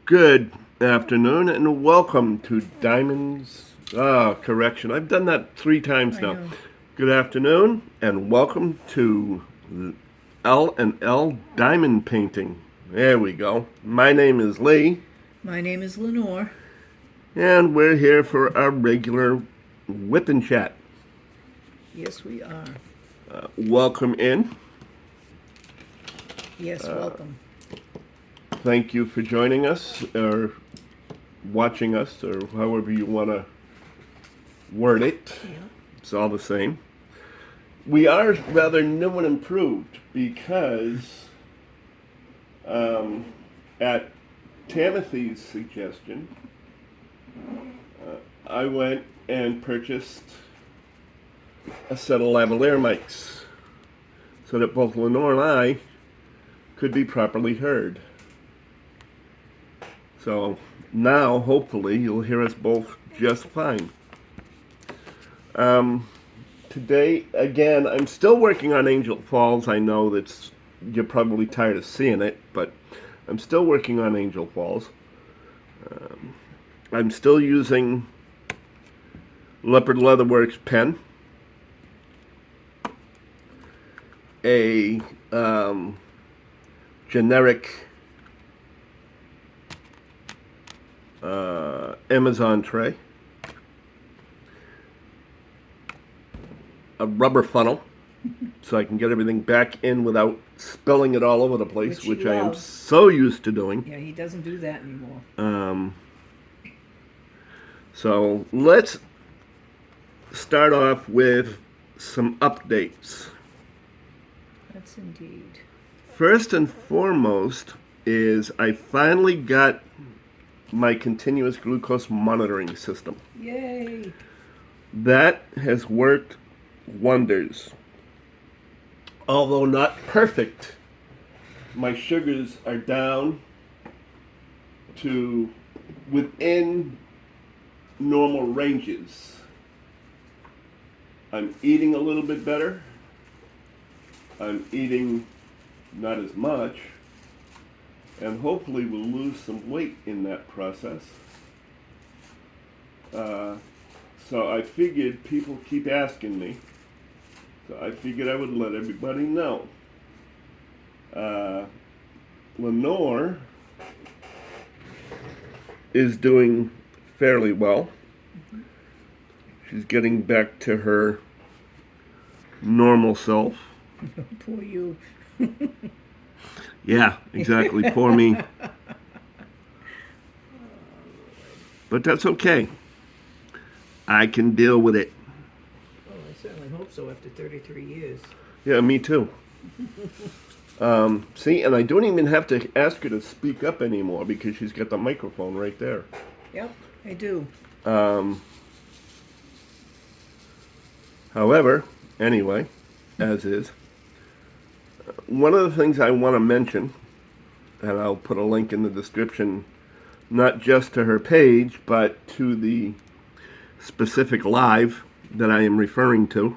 Good afternoon and welcome to Diamonds. Correction. I've done that 3 times I now. know. Good afternoon and welcome to L&L Diamond Painting. There we go. My name is Lee My name is Lenore. and we're here for our regular Whip and Chat. Yes, we are. Welcome in. Yes, welcome. Thank you for joining us or watching us or however you want to word it. Yeah. It's all the same. We are rather new and improved because at Tamithy's suggestion, I went and purchased a set of lavalier mics so that both Lenore and I could be properly heard. So now, hopefully, you'll hear us both just fine. Today, again, I'm still working on Angel Falls. I know that's you're probably tired of seeing it, but I'm still working on Angel Falls. I'm still using Leopard Leatherworks pen, a generic Amazon tray, a rubber funnel, so I can get everything back in without spilling it all over the place, Which he which I am loves. so used to doing. Yeah, he doesn't do that anymore. So let's start off with some updates. That's indeed. First and foremost is I finally got my continuous glucose monitoring system. Yay! That has worked wonders. Although not perfect, my sugars are down to within normal ranges. I'm eating a little bit better. I'm eating not as much. And hopefully we'll lose some weight in that process. So I figured people keep asking me. So I figured I would let everybody know. Lenore is doing fairly well. She's getting back to her normal self. Poor you. Yeah, exactly. Poor me. But that's okay. I can deal with it. Oh, I certainly hope so after 33 years. Yeah, me too. See, and I don't even have to ask her to speak up anymore because she's got the microphone right there. Yep, I do. However, anyway, as is, one of the things I want to mention, and I'll put a link in the description, not just to her page, but to the specific live that I am referring to,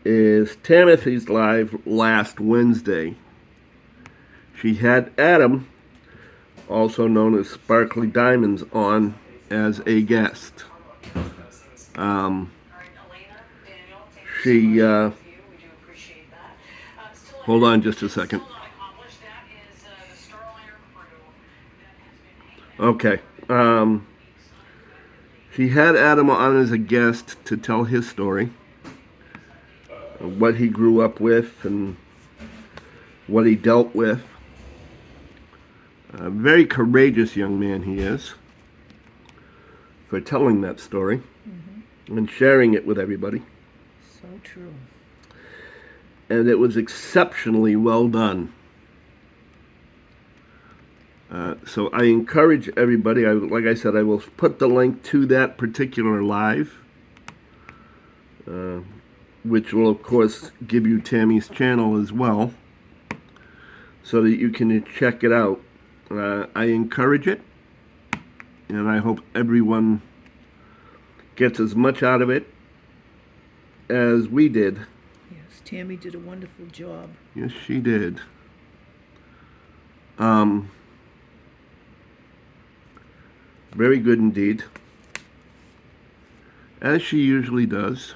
is Tamithy's live last Wednesday. She had Adam, also known as Sparkly Diamonds, on as a guest. She, hold on just a second. Okay. She had Adam on as a guest to tell his story, what he grew up with and what he dealt with. A very courageous young man he is for telling that story and sharing it with everybody. So true. And it was exceptionally well done. So I encourage everybody, like I said, I will put the link to that particular live, which will, of course, give you Tammy's channel as well, so that you can check it out. I encourage it, and I hope everyone gets as much out of it as we did. Yes, Tammy did a wonderful job. Yes, she did. Very good indeed. As she usually does.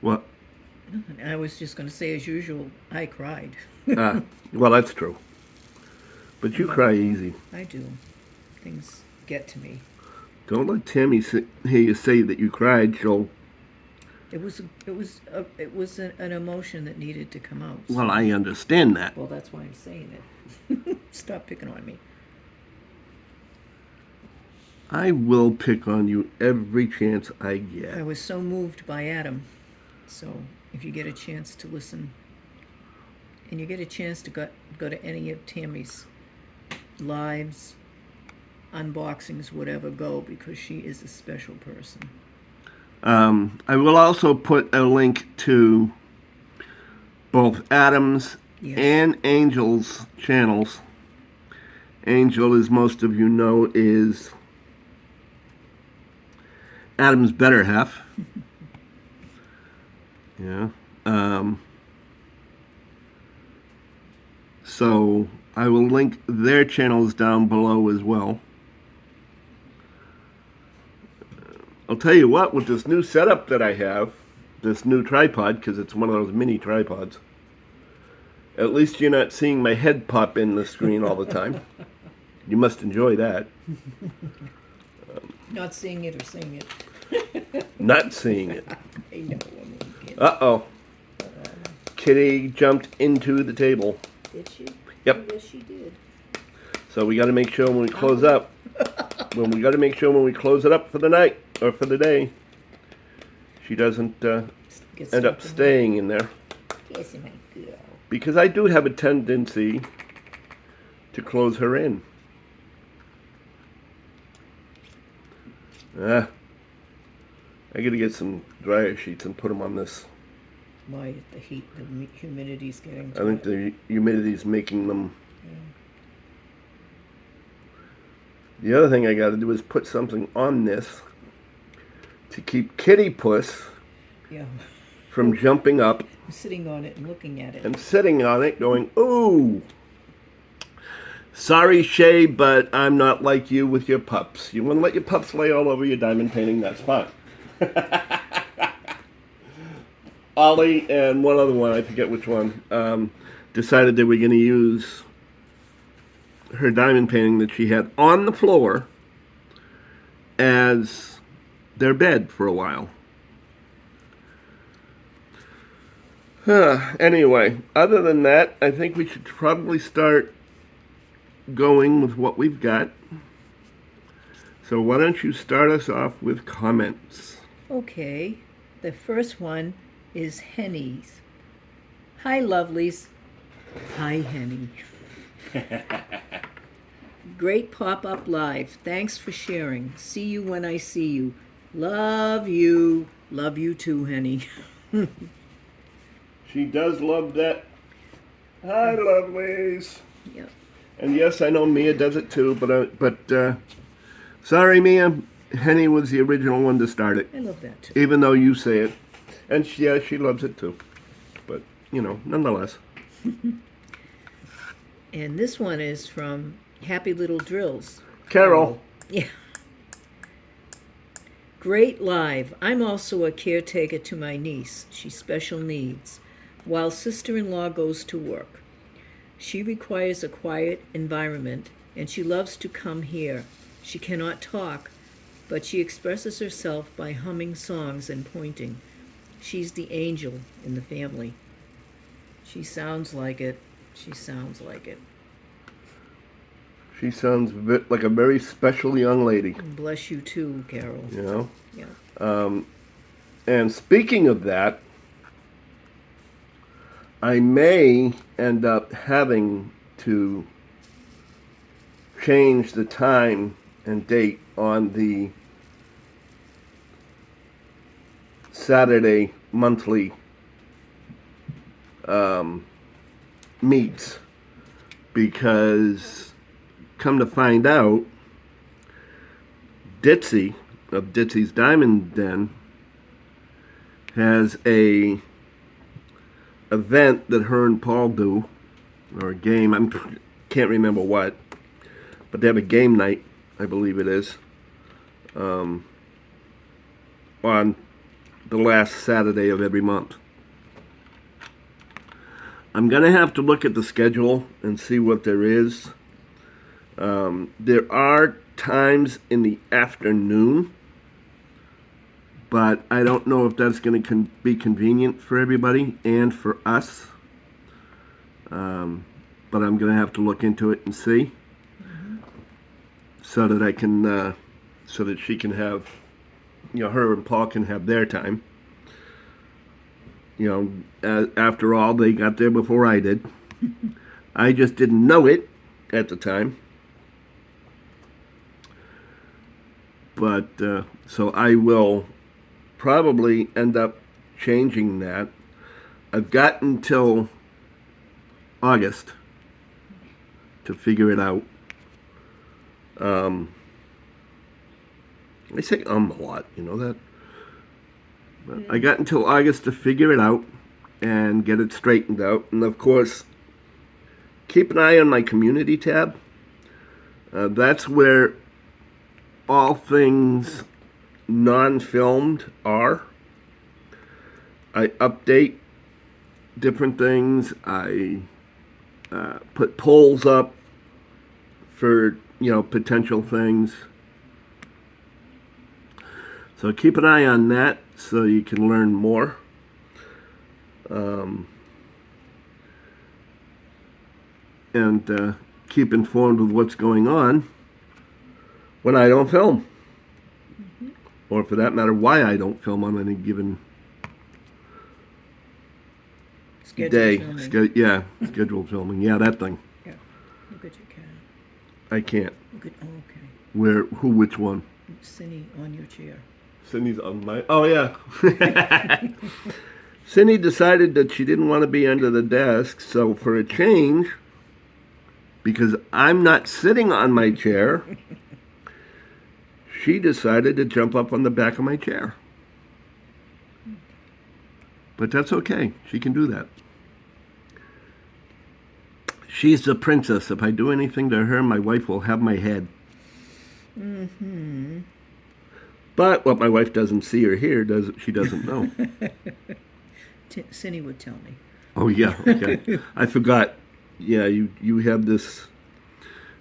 What? I was just going to say, as usual, I cried. Well, that's true. But you cry easy. I do. Things get to me. Don't let Tammy hear you say that you cried. She'll. It was an emotion that needed to come out. So. Well, I understand that. Well, that's why I'm saying it. Stop picking on me. I will pick on you every chance I get. I was so moved by Adam. So if you get a chance to listen, and you get a chance to go to any of Tammy's lives, unboxings, whatever, go, because she is a special person. I will also put a link to both Adam's and Angel's channels. Angel, as most of you know, is Adam's better half. Yeah. So I will link their channels down below as well. I'll tell you what, with this new setup that I have, this new tripod, because it's one of those mini tripods, at least you're not seeing my head pop in the screen all the time. You must enjoy that. Not seeing it or seeing it. Not seeing it. I know. Uh-oh. Kitty jumped into the table. Did she? Yep. Yes, she did. So we got to make sure when we close up, when we close it up for the night or for the day, she doesn't end up staying in there. Yes, my girl. Because I do have a tendency to close her in. I got to get some dryer sheets and put them on this. Why the heat, the humidity's getting I think the humidity's making them. The other thing I got to do is put something on this to keep Kitty Puss from jumping up. I'm sitting on it and looking at it. And sitting on it going, ooh. Sorry, Shay, but I'm not like you with your pups. You want to let your pups lay all over your diamond painting, that's fine. Ollie and one other one, I forget which one, decided they were going to use her diamond painting that she had on the floor as their bed for a while. Anyway, other than that, I think we should probably start going with what we've got. So why don't you start us off with comments? Okay. The first one is Henny's. Hi, lovelies. Hi, Henny. Great pop-up live. Thanks for sharing. See you when I see you. Love you. Love you too, Henny. She does love that. Hi, lovelies. Yep. And yes, I know Mia does it too, but sorry, Mia. Henny was the original one to start it. I love that too. Even though you say it. And she loves it too. But, nonetheless. And this one is from Happy Little Drills. Carol. Yeah. Great live. I'm also a caretaker to my niece. She's special needs. While sister-in-law goes to work. She requires a quiet environment, and she loves to come here. She cannot talk, but she expresses herself by humming songs and pointing. She's the angel in the family. She sounds like it. She sounds like it. She sounds like a very special young lady. Bless you too, Carol. Yeah. And speaking of that, I may end up having to change the time and date on the Saturday monthly meets, because come to find out, Ditzy of Ditzy's Diamond Den has a event that her and Paul do or a game. Can't remember what, but they have a game night, I believe it is, on the last Saturday of every month. I'm going to have to look at the schedule and see what there is. There are times in the afternoon, but I don't know if that's going to be convenient for everybody and for us. But I'm going to have to look into it and see, so that I can, so that she can have, her and Paul can have their time. After all, they got there before I did. I just didn't know it at the time. But, so I will probably end up changing that. I've got until August to figure it out. I say a lot, that. But I got until August to figure it out and get it straightened out. And of course, keep an eye on my community tab. That's where all things non-filmed are. I update different things. I put polls up for, potential things. So keep an eye on that so you can learn more. And keep informed with what's going on when I don't film. Or for that matter, why I don't film on any given day. Scheduled filming. Yeah, that thing. Yeah. Look at your cat. I can't. Look at, oh, okay. Which one? Cindy on your chair. Cindy's on my, oh yeah. Cindy decided that she didn't want to be under the desk, so for a change, because I'm not sitting on my chair, she decided to jump up on the back of my chair. But that's okay. She can do that. She's the princess. If I do anything to her, my wife will have my head. Mm-hmm. But what my wife doesn't see or hear, she doesn't know. Cindy would tell me. Oh, yeah. Okay. I forgot. Yeah, you have this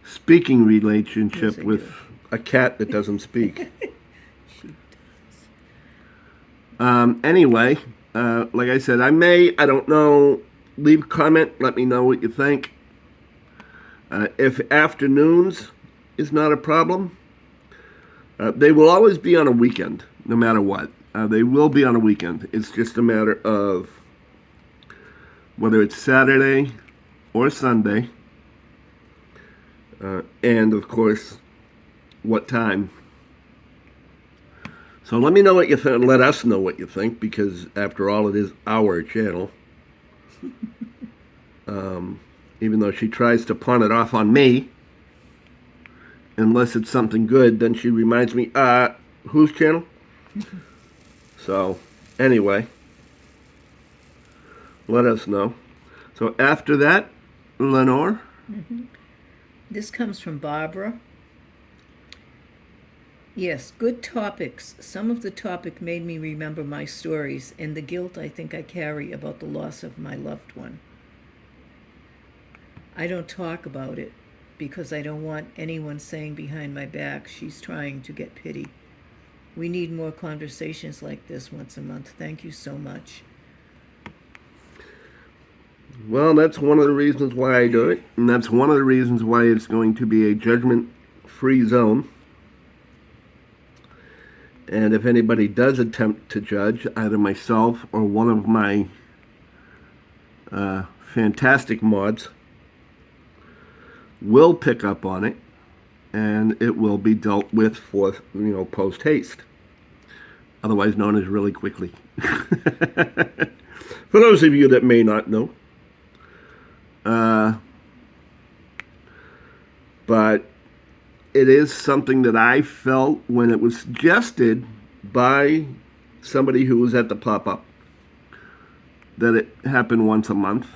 speaking relationship with a cat that doesn't speak. She does. Anyway, like I said, I don't know, leave a comment, let me know what you think. If afternoons is not a problem, they will always be on a weekend, no matter what. They will be on a weekend. It's just a matter of whether it's Saturday or Sunday, and of course, what time. So let me know what you think. Let us know what you think, because after all, it is our channel. Even though she tries to pawn it off on me, unless it's something good, then she reminds me, whose channel? So, anyway, let us know. So after that, Lenore? Mm-hmm. This comes from Barbara. Yes, good topics. Some of the topic made me remember my stories and the guilt I think I carry about the loss of my loved one. I don't talk about it because I don't want anyone saying behind my back she's trying to get pity. We need more conversations like this once a month. Thank you so much. Well, that's one of the reasons why I do it, and that's one of the reasons why it's going to be a judgment-free zone. And if anybody does attempt to judge, either myself or one of my fantastic mods will pick up on it, and it will be dealt with for, post haste, otherwise known as really quickly. For those of you that may not know. But it is something that I felt when it was suggested by somebody who was at the pop-up that it happened once a month.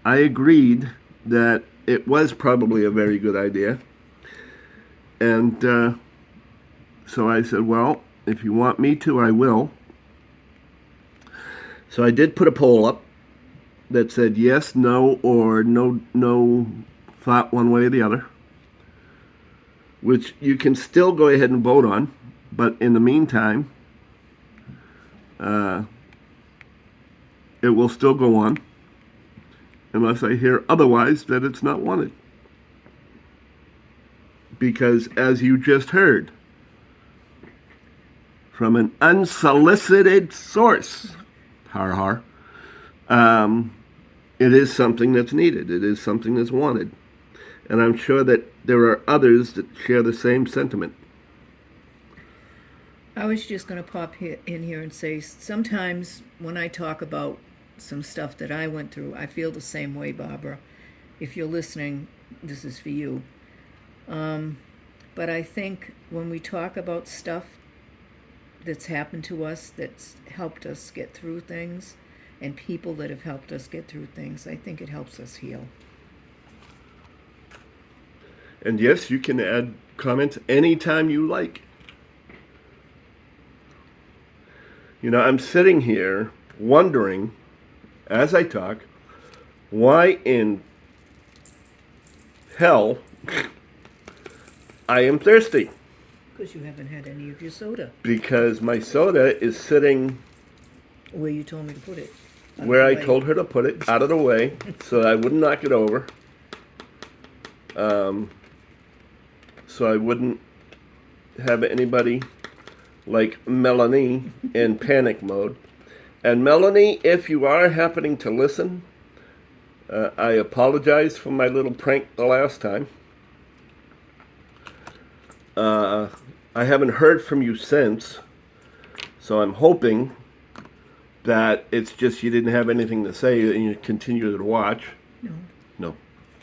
I agreed that it was probably a very good idea. And so I said, well, if you want me to, I will. So I did put a poll up that said yes, no, or no thought one way or the other, which you can still go ahead and vote on. But in the meantime, it will still go on unless I hear otherwise that it's not wanted. Because as you just heard from an unsolicited source, har har, it is something that's needed. It is something that's wanted. And I'm sure that there are others that share the same sentiment. I was just going to pop in here and say sometimes when I talk about some stuff that I went through, I feel the same way, Barbara. If you're listening, this is for you. But I think when we talk about stuff that's happened to us, that's helped us get through things, and people that have helped us get through things, I think it helps us heal. And yes, you can add comments anytime you like. You know, I'm sitting here wondering, as I talk, why in hell I am thirsty. Because you haven't had any of your soda. Because my soda is sitting where you told me to put it. Where I told her to put it, out of the way, so I wouldn't knock it over. So I wouldn't have anybody like Melanie in panic mode. And Melanie, if you are happening to listen, I apologize for my little prank the last time. I haven't heard from you since, so I'm hoping that it's just you didn't have anything to say and you continue to watch. No. No.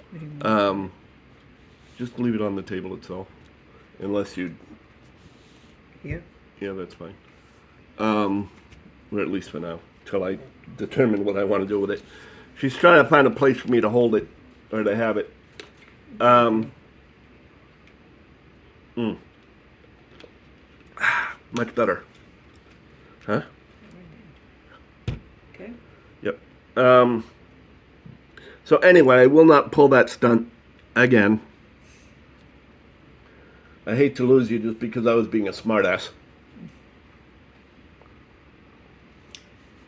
What do you want? Just leave it on the table itself, unless you. Here? Yeah, that's fine. Or at least for now, till I determine what I want to do with it. She's trying to find a place for me to hold it or to have it. Much better. Huh? Okay. Yep. So anyway, I will not pull that stunt again. I hate to lose you just because I was being a smartass.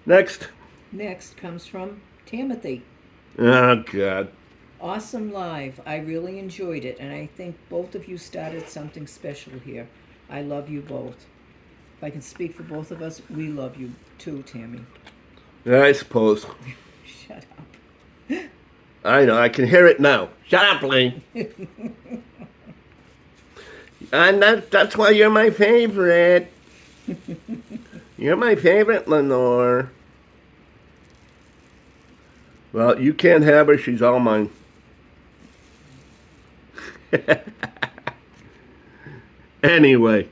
Next. Next comes from Tamithy. Oh, God. Awesome live. I really enjoyed it, and I think both of you started something special here. I love you both. If I can speak for both of us, we love you too, Tammy. Yeah, I suppose. Shut up. I know, I can hear it now. Shut up, Lee. And that's why you're my favorite. You're my favorite, Lenore. Well, you can't have her. She's all mine. Anyway.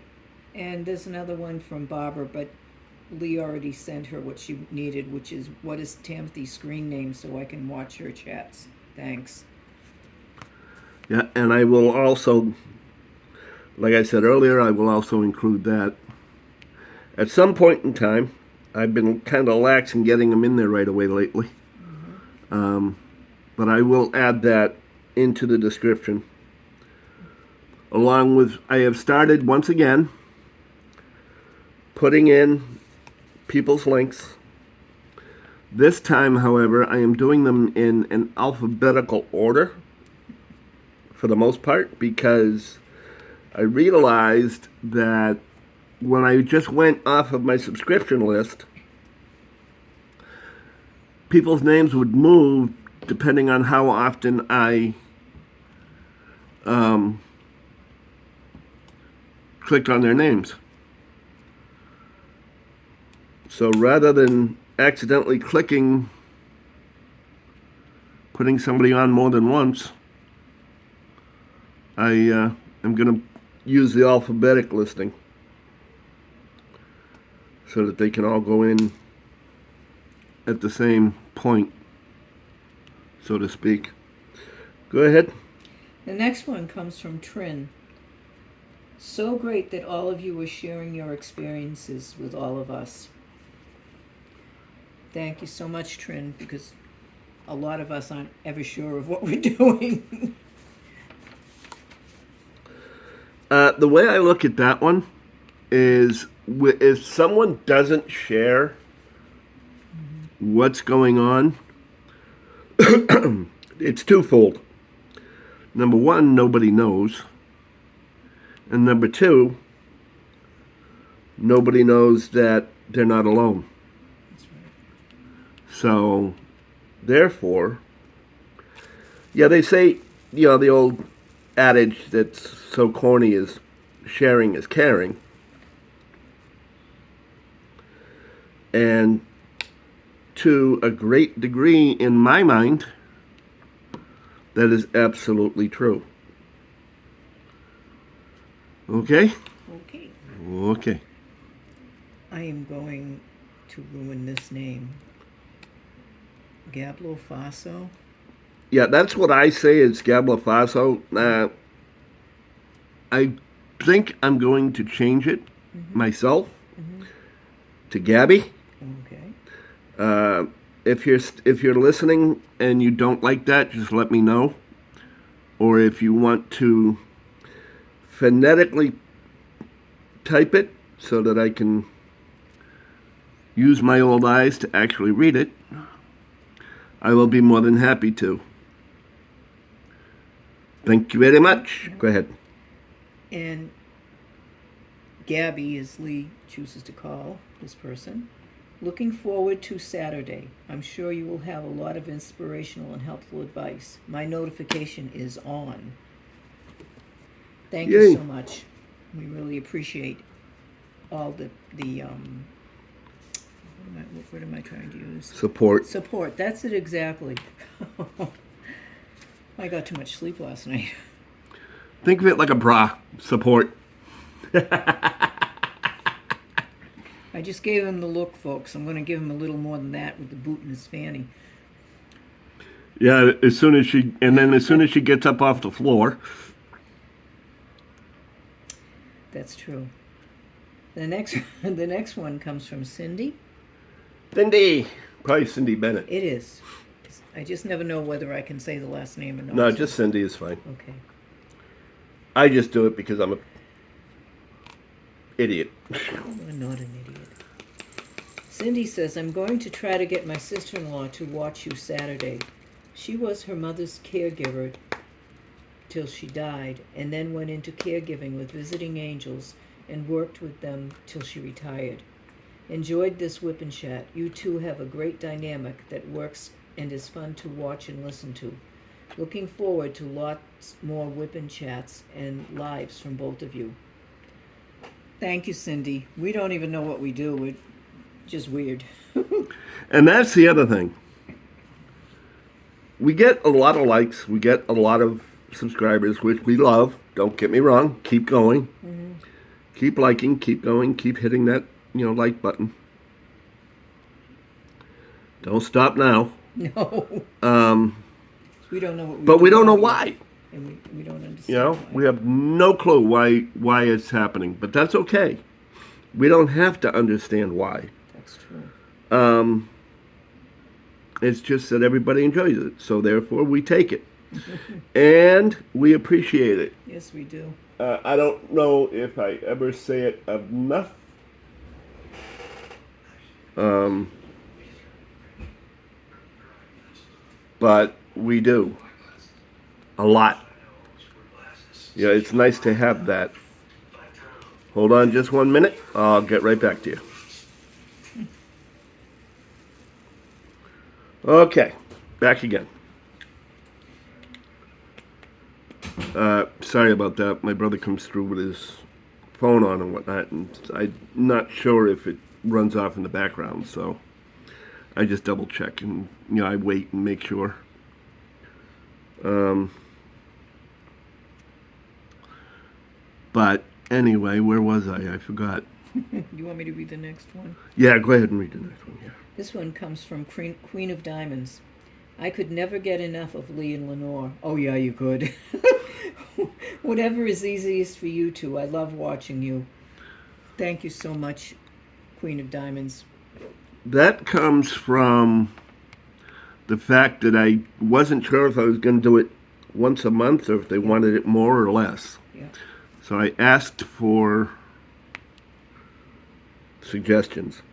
And there's another one from Barbara, but Lee already sent her what she needed, which is, what is Tamithy's screen name so I can watch her chats. Thanks. Yeah, and I will also, like I said earlier, I will also include that. At some point in time, I've been kind of lax in getting them in there right away lately. But I will add that into the description. Along with, I have started once again putting in people's links. This time, however, I am doing them in an alphabetical order for the most part, because I realized that when I just went off of my subscription list, people's names would move depending on how often I clicked on their names. So rather than accidentally putting somebody on more than once, I am going to use the alphabetic listing so that they can all go in at the same point. so to speak. Go ahead. The next one comes from Trin. So great that all of you are sharing your experiences with all of us. Thank you so much, Trin, because a lot of us aren't ever sure of what we're doing. The way I look at that one is if someone doesn't share what's going on, it's twofold. Number one, nobody knows. And number two, nobody knows that they're not alone. That's right. So, therefore, yeah, they say, the old adage that's so corny is sharing is caring. And to a great degree, in my mind, that is absolutely true. Okay? Okay. Okay. I am going to ruin this name. Gablo Faso. Yeah, that's what I say is Gablafaso. I think I'm going to change it myself to Gabby. Okay. If you're listening and you don't like that, just let me know. Or if you want to phonetically type it so that I can use my old eyes to actually read it, I will be more than happy to. Thank you very much. Go ahead. And Gabby, as Lee chooses to call this person, looking forward to Saturday. I'm sure you will have a lot of inspirational and helpful advice. My notification is on. Thank Yay. you so much. We really appreciate all the what am I trying to use? Support. Support. That's it exactly. I got too much sleep last night. Think of it like a bra. Support. I just gave him the look, folks. I'm going to give him a little more than that with the boot and his fanny. Yeah, as soon as she gets up off the floor. That's true. The next one comes from Cindy. Cindy. Probably Cindy Bennett. It is. I just never know whether I can say the last name or not. No, just Cindy is fine. Okay. I just do it because I'm a idiot. You're not an idiot. Cindy says, I'm going to try to get my sister-in-law to watch you Saturday. She was her mother's caregiver till she died, and then went into caregiving with Visiting Angels and worked with them till she retired. Enjoyed this Wip Chat. You two have a great dynamic that works and is fun to watch and listen to. Looking forward to lots more Wip Chats and lives from both of you. Thank you, Cindy. We don't even know what we do. We're just weird. And that's the other thing. We get a lot of likes. We get a lot of subscribers, which we love. Don't get me wrong. Keep going. Mm-hmm. Keep liking. Keep going. Keep hitting that, like button. Don't stop now. No. We don't know what we But do we don't know yet, why. and we don't understand why. We have no clue why it's happening. But that's okay. We don't have to understand why. That's true. It's just that everybody enjoys it. So therefore, we take it. And we appreciate it. Yes, we do. I don't know if I ever say it enough. But we do. A lot. Yeah, it's nice to have that. Hold on just 1 minute. I'll get right back to you. Okay, back again. Sorry about that. My brother comes through with his phone on and whatnot, and I'm not sure if it runs off in the background, so I just double check and I wait and make sure. But anyway, where was I? I forgot. You want me to read the next one? Yeah, go ahead and read the next one. Yeah. This one comes from Queen of Diamonds. I could never get enough of Lee and Lenore. Oh, yeah, you could. Whatever is easiest for you two. I love watching you. Thank you so much, Queen of Diamonds. That comes from the fact that I wasn't sure if I was going to do it once a month or if they wanted it more or less. Yeah. So I asked for suggestions.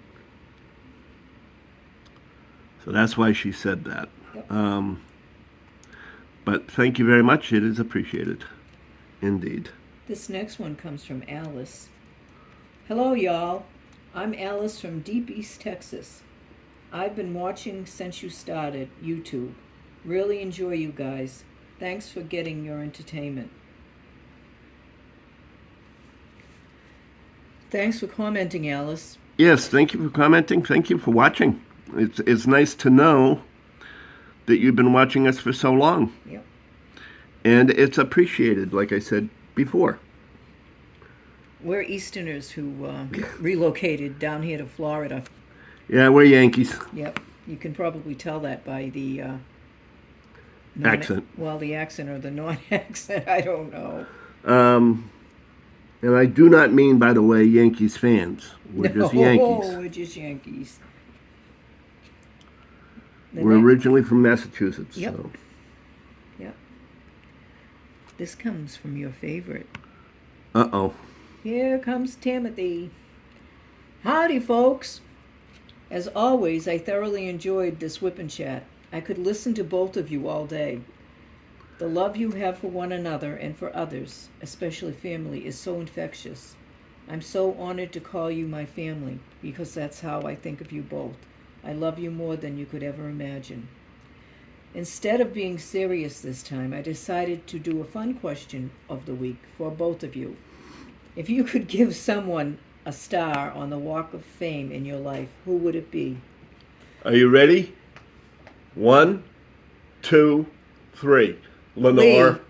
So that's why she said that. Yep. But thank you very much. It is appreciated. Indeed. This next one comes from Alice. Hello, y'all. I'm Alice from Deep East Texas. I've been watching since you started YouTube. Really enjoy you guys. Thanks for getting your entertainment. Thanks for commenting, Alice. Yes, thank you for commenting. Thank you for watching. It's nice to know that you've been watching us for so long. Yep. And it's appreciated, like I said before. We're Easterners who relocated down here to Florida. Yeah, we're Yankees. Yep. You can probably tell that by the Accent. Well, the accent or the non-accent, I don't know. And I do not mean, by the way, Yankees fans. We're just Yankees. We're just Yankees. We're originally from Massachusetts. Yep. So. Yep. This comes from your favorite. Uh-oh. Here comes Tamithy. Howdy, folks. As always, I thoroughly enjoyed this Wip Chat. I could listen to both of you all day. The love you have for one another and for others, especially family, is so infectious. I'm so honored to call you my family, because that's how I think of you both. I love you more than you could ever imagine. Instead of being serious this time, I decided to do a fun question of the week for both of you. If you could give someone a star on the Walk of Fame in your life, who would it be? Are you ready? 1, 2, 3. Lenore.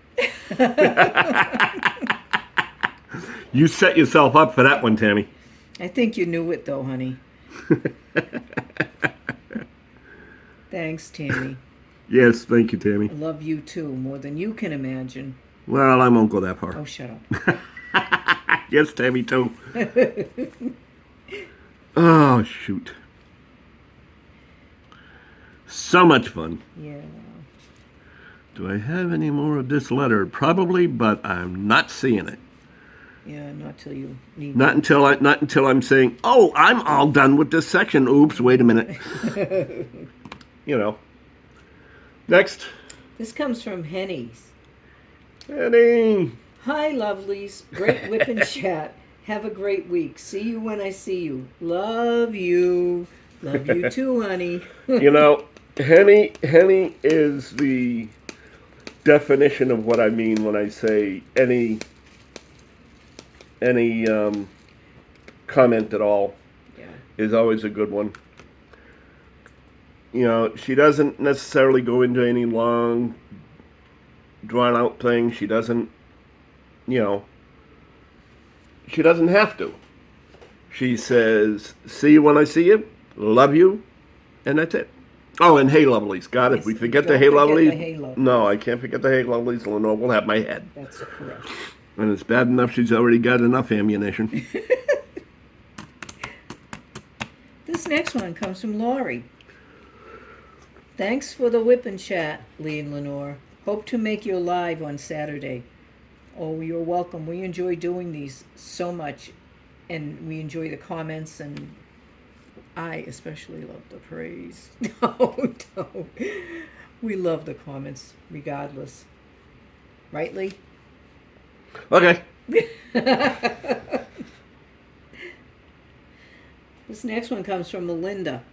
You set yourself up for that one, Tammy. I think you knew it, though, honey. Thanks, Tammy. Yes, thank you, Tammy. I love you, too, more than you can imagine. Well, I won't go that far. Oh, shut up. Yes, Tammy, too. Oh, shoot. So much fun. Yeah. Do I have any more of this letter? Probably, but I'm not seeing it. Yeah, not till you need Not until I'm saying, "Oh, I'm all done with this section." Oops, wait a minute. You know. Next. This comes from Henny's. Henny. Hi, lovelies. Great Whip and Chat. Have a great week. See you when I see you. Love you. Love you too, honey. You know, Henny is the definition of what I mean when I say any comment at all is always a good one. You know, she doesn't necessarily go into any long, drawn-out thing. She doesn't, she doesn't have to. She says, see you when I see you, love you, and that's it. Oh, and hey, lovelies. God, if we forget the hey, lovelies. No, I can't forget the hey, lovelies. Lenore will have my head. That's correct. And it's bad enough she's already got enough ammunition. This next one comes from Laurie. Thanks for the Whip and Chat, Lee and Lenore. Hope to make your live on Saturday. Oh, you're welcome. We enjoy doing these so much, and we enjoy the comments, and I especially love the praise. No. We love the comments, regardless. Right, Lee? Okay. This next one comes from Melinda.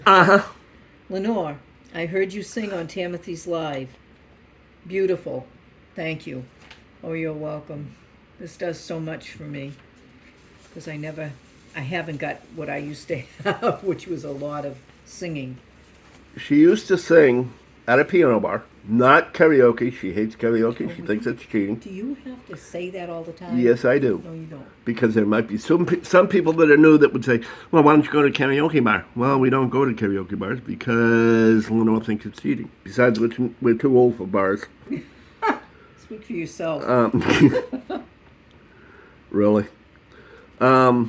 Uh-huh. Lenore, I heard you sing on Tamithy's Live. Beautiful. Thank you. Oh, you're welcome. This does so much for me. Because I haven't got what I used to have, which was a lot of singing. She used to sing at a piano bar. Not karaoke. She hates karaoke. She thinks it's cheating. Do you have to say that all the time? Yes, I do. No, you don't. Because there might be some people that are new that would say, well, why don't you go to a karaoke bar? Well, we don't go to karaoke bars because Lenore thinks it's cheating. Besides, we're too old for bars. Speak for yourself. Really. But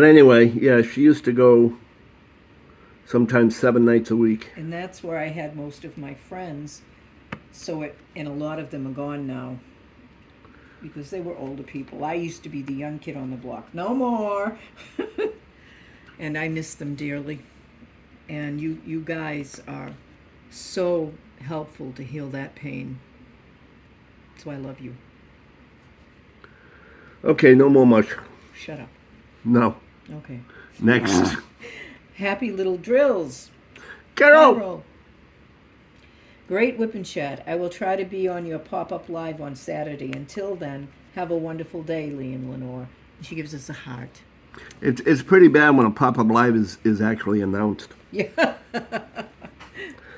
anyway, yeah, she used to go sometimes 7 nights a week. And that's where I had most of my friends. And a lot of them are gone now. Because they were older people. I used to be the young kid on the block. No more. And I miss them dearly. And you guys are so helpful to heal that pain. So I love you. Okay, no more mush. Shut up. No. Okay. Next. Happy little drills. Carol! Great Wip Chat. I will try to be on your pop-up live on Saturday. Until then, have a wonderful day, Lea and Lenore. And she gives us a heart. It's pretty bad when a pop-up live is actually announced. Yeah. Well,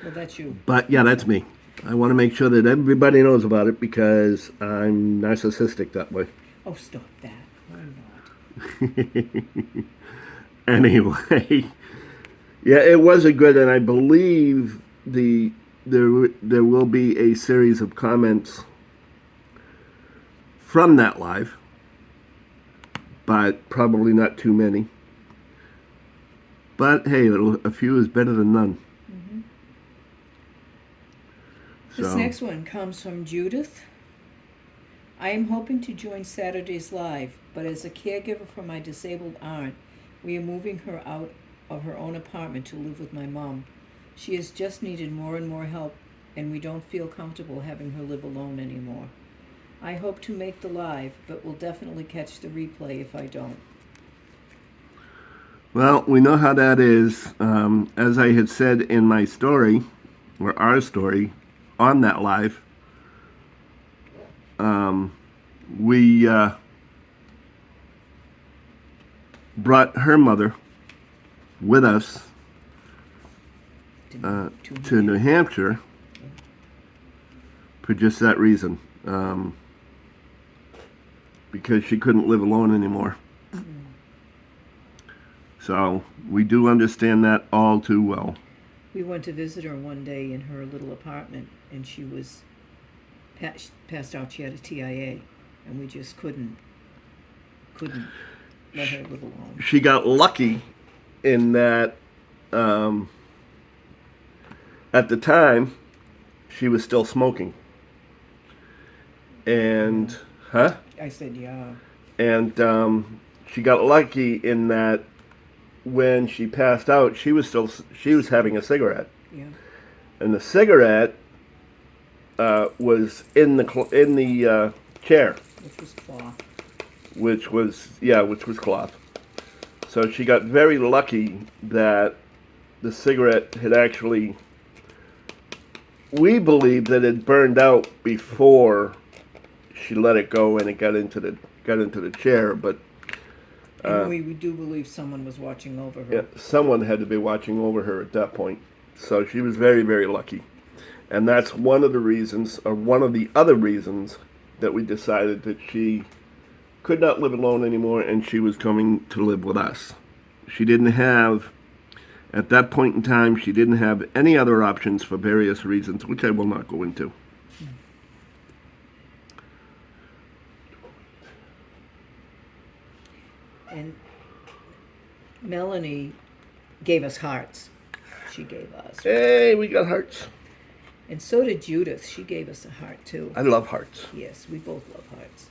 that's you. But yeah, that's me. I want to make sure that everybody knows about it because I'm narcissistic that way. Oh, stop that. I'm not. Anyway, yeah, it was a good, and I believe there will be a series of comments from that live, but probably not too many. But hey, a few is better than none. Mm-hmm. This next one comes from Judith. I am hoping to join Saturday's live, but as a caregiver for my disabled aunt, we are moving her out of her own apartment to live with my mom. She has just needed more and more help, and we don't feel comfortable having her live alone anymore. I hope to make the live, but will definitely catch the replay if I don't. Well, we know how that is. As I had said in my story, or our story, on that live, we brought her mother with us to New Hampshire for just that reason, because she couldn't live alone anymore. So we do understand that all too well. We went to visit her one day in her little apartment, and she was passed out. She had a TIA, and we just couldn't let her live alone. She got lucky in that at the time she was still smoking. And I said, yeah. And she got lucky in that when she passed out, she was having a cigarette. Yeah. And the cigarette was in the chair. Which was cloth. Which was cloth. So she got very lucky that the cigarette had actually, we believe that it burned out before she let it go and it got into the chair, but and we do believe someone was watching over her. Yeah, someone had to be watching over her at that point. So she was very, very lucky. And that's one of the reasons, or one of the other reasons, that we decided that she could not live alone anymore and she was coming to live with us. She didn't have, at that point in time, she didn't have any other options for various reasons, which I will not go into. And Melanie gave us hearts. She gave us. Hey, we got hearts. And so did Judith. She gave us a heart, too. I love hearts. Yes, we both love hearts.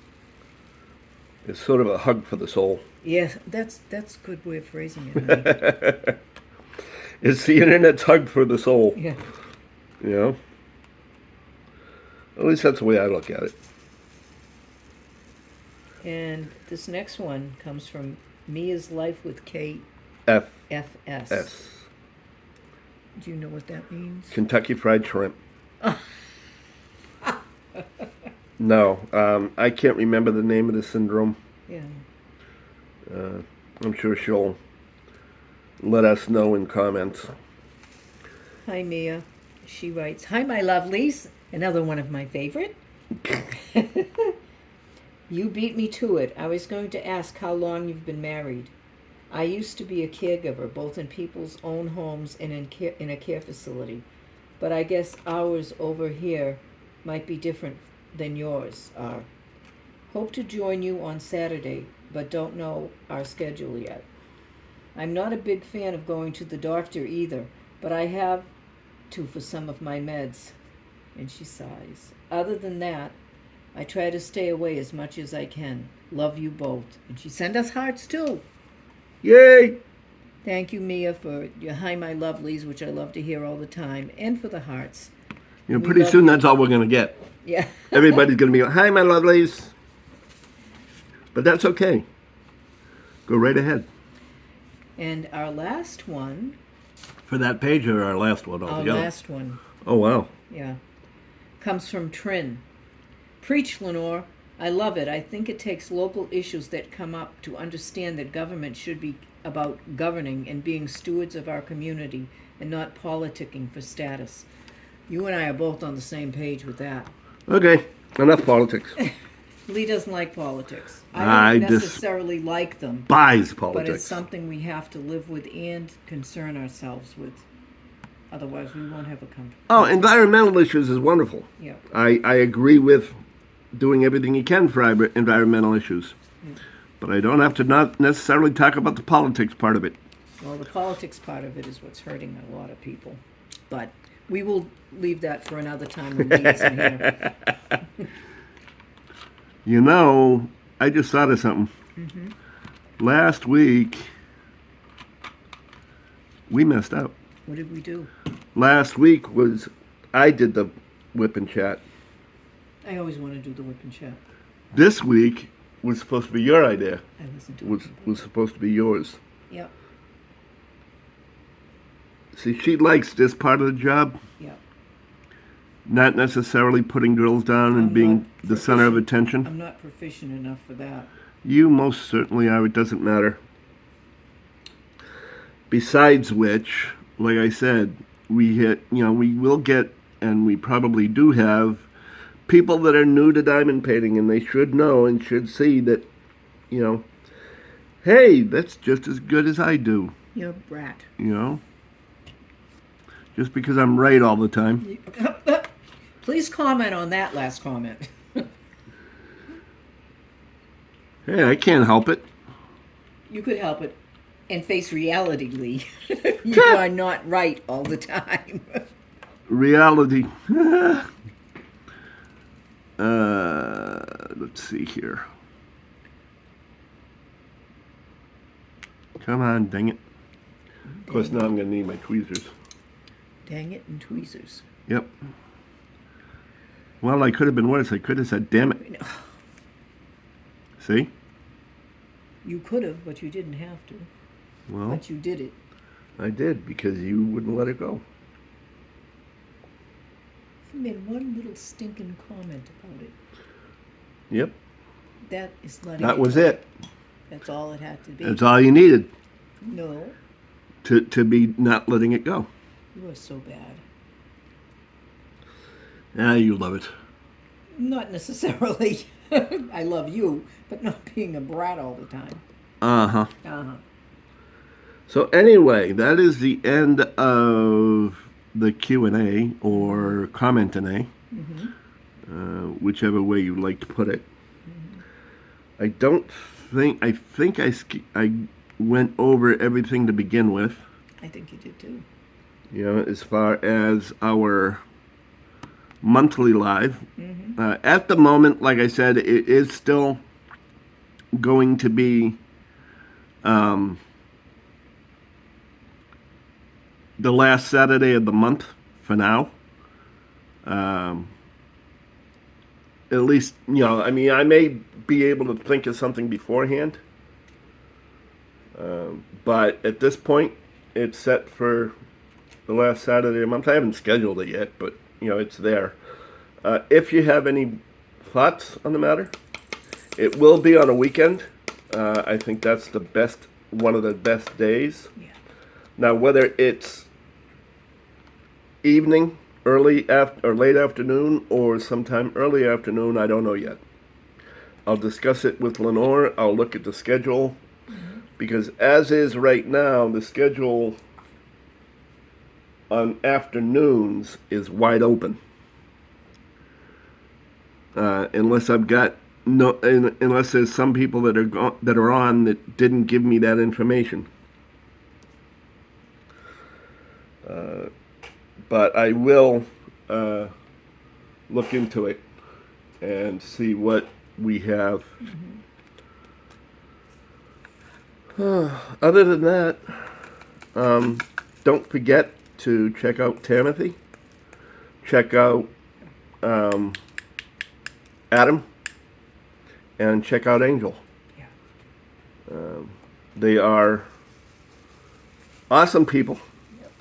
It's sort of a hug for the soul. Yeah, that's a good way of phrasing it, honey. It's the internet's hug for the soul. Yeah. You know? At least that's the way I look at it. And this next one comes from Mia's Life with KFS. S. Do you know what that means? Kentucky Fried Shrimp. No, I can't remember the name of the syndrome. Yeah. I'm sure she'll let us know in comments. Hi, Mia. She writes, "Hi, my lovelies." Another one of my favorite. You beat me to it. I was going to ask how long you've been married. I used to be a caregiver, both in people's own homes and in a care facility. But I guess ours over here might be different than yours are. Hope to join you on Saturday, but don't know our schedule yet. I'm not a big fan of going to the doctor either, but I have to for some of my meds. And she sighs. Other than that, I try to stay away as much as I can. Love you both. And she sent us hearts too. Yay! Thank you, Mia, for your hi, my lovelies, which I love to hear all the time, and for the hearts. You know, We pretty love soon you. that's all we're going to get. Yeah. Everybody's going to be going, hi, my lovelies. But that's okay. Go right ahead. And our last one, For that page or our last one our altogether? last one, Oh, wow. yeah, comes from Trin. Preach, Lenore. I love it. I think it takes local issues that come up to understand that government should be about governing and being stewards of our community and not politicking for status. You and I are both on the same page with that. Okay, enough politics. Lee doesn't like politics. I I don't necessarily like them, Buys but politics. it's something we have to live with and concern ourselves with. Otherwise, we won't have a country. Oh, environmental issues is wonderful. Yeah. I agree with doing everything you can for environmental issues. But I don't have to not necessarily talk about the politics part of it. Well, the politics part of it is what's hurting a lot of people. But we will leave that for another time when Lee isn't here. You know, I just thought of something. Last week, we messed up. What did we do? Last week I did the Whip and Chat. I always want to do the Whip and Chat. This week was supposed to be your idea. I listen to Was supposed to be yours. Yep, See, she likes this part of the job, yep. not necessarily putting girls down and I'm being not the center of proficient. attention. I'm not proficient enough for that. You most certainly are. It doesn't matter. Besides which, like I said, we will get, and we probably do have, people that are new to diamond painting, and they should know and should see that, hey, that's just as good as I do, You're a brat. Just because I'm right all the time. Please comment on that last comment. Hey, I can't help it. You could help it and face reality, Lee. You are not right all the time. Reality. Let's see here. Come on, dang it. Of course, now I'm going to need my tweezers. Dang it and tweezers. Yep. Well, I could have been worse. I could have said, damn it. See? You could have, but you didn't have to. Well, But you did it. I did because you wouldn't let it go. You made one little stinking comment about it. Yep. That is letting That it was go. it. That's all it had to be. That's all you needed No, to be not letting it go. you are so bad. Ah, you love it. Not necessarily. I love you, but not being a brat all the time. Uh-huh. Uh-huh. So anyway, that is the end of the Q&A or comment and A, whichever way you like to put it. I think I went over everything to begin with. I think you did too. As far as our monthly live. At the moment, like I said, it is still going to be the last Saturday of the month for now. At least, I may be able to think of something beforehand. But at this point, it's set for the last Saturday of the month. I haven't scheduled it yet, but, it's there. If you have any thoughts on the matter, it will be on a weekend. I think that's one of the best days. Yeah. Now, whether it's evening, early or late afternoon, or sometime early afternoon. I don't know yet. I'll discuss it with Lenore. I'll look at the schedule because as is right now, the schedule on afternoons is wide open. Unless I've got no, unless there's some people that are on that didn't give me that information. But I will look into it and see what we have. Other than that, don't forget to check out Tamithy. Check out Adam. And check out Angel. Yeah. They are awesome people. Yep.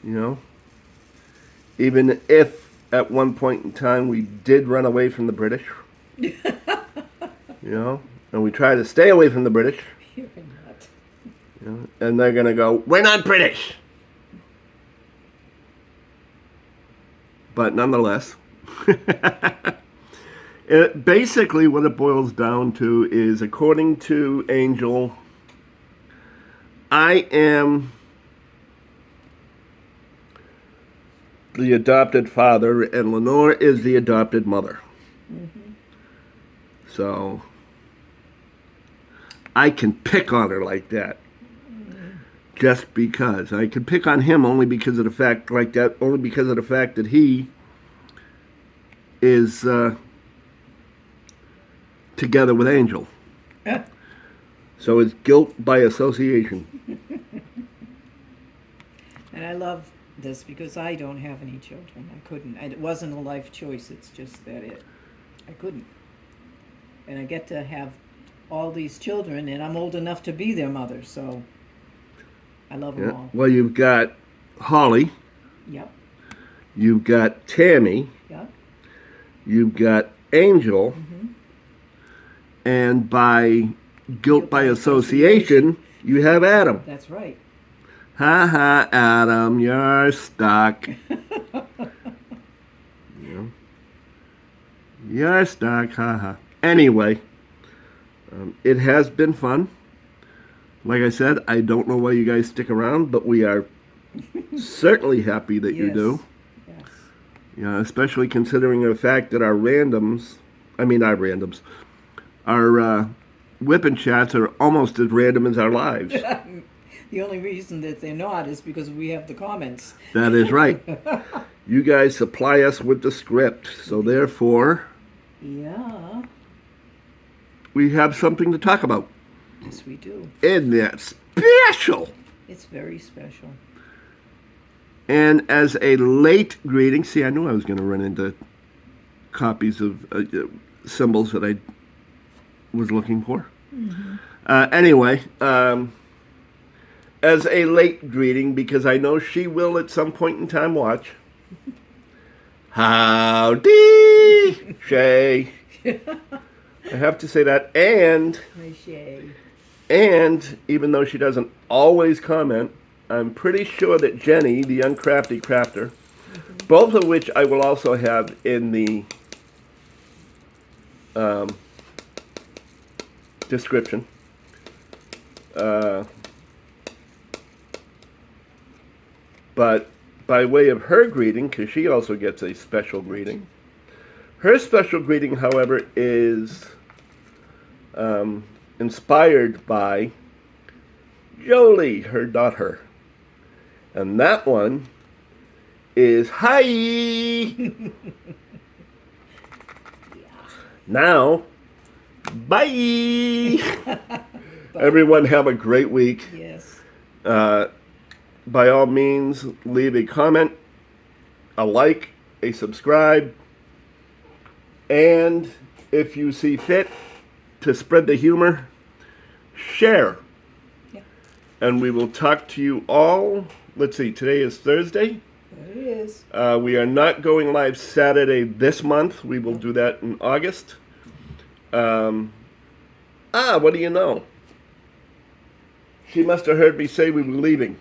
You know, even if at one point in time we did run away from the British, you know, and we try to stay away from the British, You're not. you know, and they're going to go, we're not British. But nonetheless, basically what it boils down to is, according to Angel, I am the adopted father and Lenore is the adopted mother. Mm-hmm. So I can pick on her like that. Just because. I can pick on him only because of the fact like that, only because of the fact that he is together with Angel. So it's guilt by association. And I love this because I don't have any children. I couldn't. It wasn't a life choice. It's just that I couldn't. And I get to have all these children, and I'm old enough to be their mother, so I love them all. Well, you've got Holly. Yep. You've got Tammy. Yep. You've got Angel. Mm-hmm. And by guilt by association, you have Adam. That's right. Ha ha, Adam, you're stuck. You're stuck, ha ha. Anyway, it has been fun. Like I said, I don't know why you guys stick around, but we are certainly happy that you do. Yes. Yeah, especially considering the fact that our Wip Chats are almost as random as our lives. The only reason that they're not is because we have the comments. That is right. You guys supply us with the script, so therefore, Yeah. we have something to talk about. Yes, we do. And that's special. It's very special. And as a late greeting, see, I knew I was going to run into copies of symbols that I was looking for. Mm-hmm. Anyway, as a late greeting, because I know she will at some point in time watch. Howdy, Shay. I have to say that. And Hi, Shay. And even though she doesn't always comment, I'm pretty sure that Jenny, the Uncrafty Crafter, both of which I will also have in the description. But by way of her greeting, because she also gets a special greeting, her special greeting, however, is inspired by Jolie, her daughter. And that one is hi. Now, bye. Everyone have a great week. Yes. By all means, leave a comment, a like, a subscribe, and if you see fit to spread the humor, share. Yeah. And we will talk to you all. Let's see, today is Thursday. There it is. We are not going live Saturday this month. We will do that in August. What do you know? She must have heard me say we were leaving.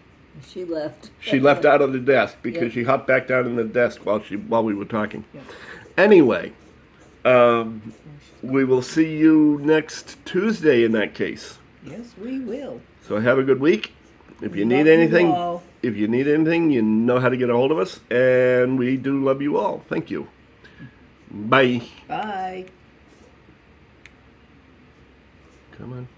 She left. She left out of the desk because Yep. she hopped back down in the desk while we were talking. Yep. Anyway, we will see you next Tuesday in that case. Yes, we will. So have a good week. If you need Love you anything, all. you know how to get a hold of us, and we do love you all. Thank you. Bye. Bye. Come on.